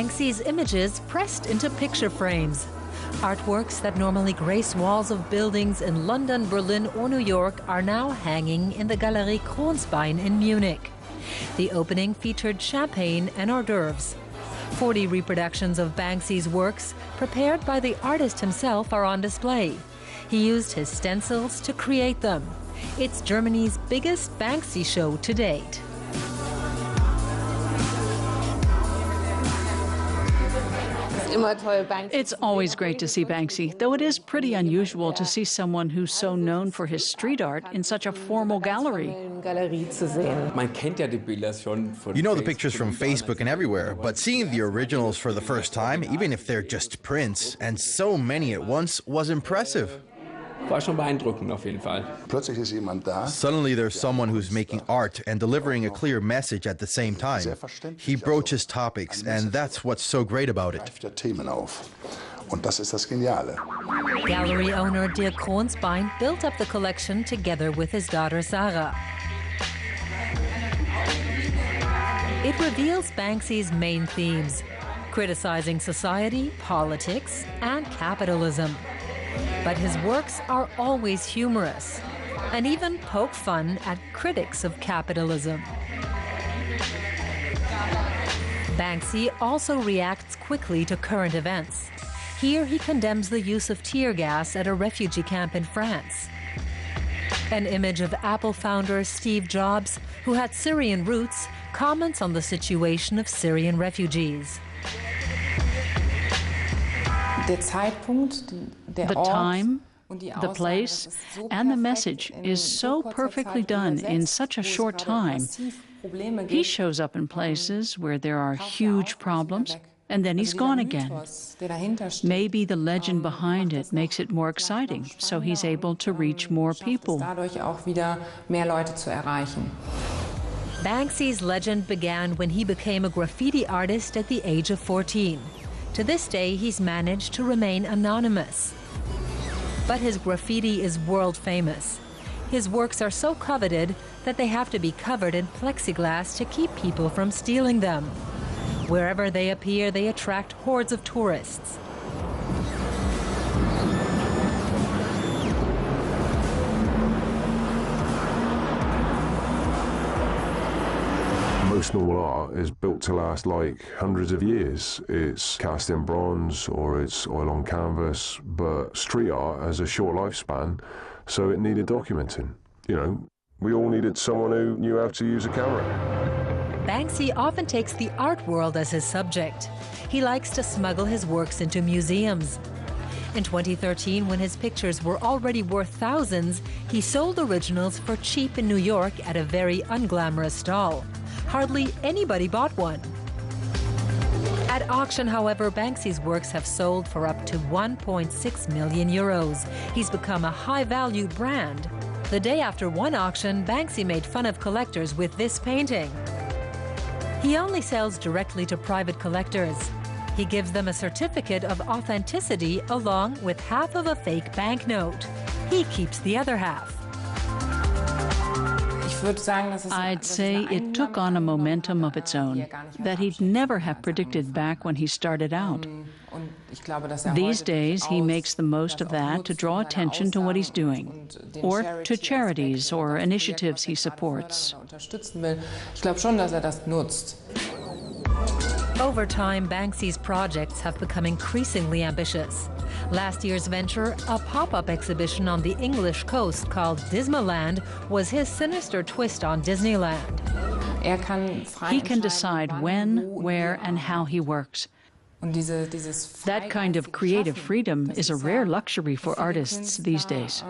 Banksy's images pressed into picture frames. Artworks that normally grace walls of buildings in London, Berlin, or New York are now hanging in the Galerie Kronsbein in Munich. The opening featured champagne and hors d'oeuvres. 40 reproductions of Banksy's works, prepared by the artist himself, are on display. He used his stencils to create them. It's Germany's biggest Banksy show to date. It's always great to see Banksy, though it is pretty unusual to see someone who's so known for his street art in such a formal gallery. You know the pictures from Facebook and everywhere, but seeing the originals for the first time, even if they're just prints, and so many at once, was impressive. Suddenly there's someone who's making art and delivering a clear message at the same time. He broaches topics, and that's what's so great about it. Gallery owner Dirk Kronsbein built up the collection together with his daughter Sarah. It reveals Banksy's main themes: criticizing society, politics, and capitalism. But his works are always humorous and even poke fun at critics of capitalism. Banksy also reacts quickly to current events. Here he condemns the use of tear gas at a refugee camp in France. An image of Apple founder Steve Jobs, who had Syrian roots, comments on the situation of Syrian refugees. The time, the place, and the message is so perfectly done in such a short time. He shows up in places where there are huge problems, and then he's gone again. Maybe the legend behind it makes it more exciting, so he's able to reach more people. Banksy's legend began when he became a graffiti artist at the age of 14. To this day, he's managed to remain anonymous. But his graffiti is world famous. His works are so coveted that they have to be covered in plexiglass to keep people from stealing them. Wherever they appear, they attract hordes of tourists. Most normal art is built to last like hundreds of years. It's cast in bronze or it's oil on canvas, but street art has a short lifespan, so it needed documenting. You know, we all needed someone who knew how to use a camera. Banksy often takes the art world as his subject. He likes to smuggle his works into museums. In 2013, when his pictures were already worth thousands, he sold originals for cheap in New York at a very unglamorous stall. Hardly anybody bought one. At auction, however, Banksy's works have sold for up to 1.6 million euros. He's become a high-value brand. The day after one auction, Banksy made fun of collectors with this painting. He only sells directly to private collectors. He gives them a certificate of authenticity along with half of a fake banknote. He keeps the other half. I'd say it took on a momentum of its own that he'd never have predicted back when he started out. These days, he makes the most of that to draw attention to what he's doing, or to charities or initiatives he supports. Over time, Banksy's projects have become increasingly ambitious. Last year's venture, a pop-up exhibition on the English coast called Dismaland, was his sinister twist on Disneyland. He can decide when, where, and how he works. That kind of creative freedom is a rare luxury for artists these days.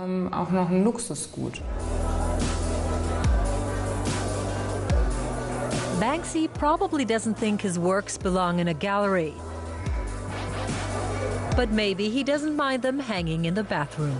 Banksy probably doesn't think his works belong in a gallery. But maybe he doesn't mind them hanging in the bathroom.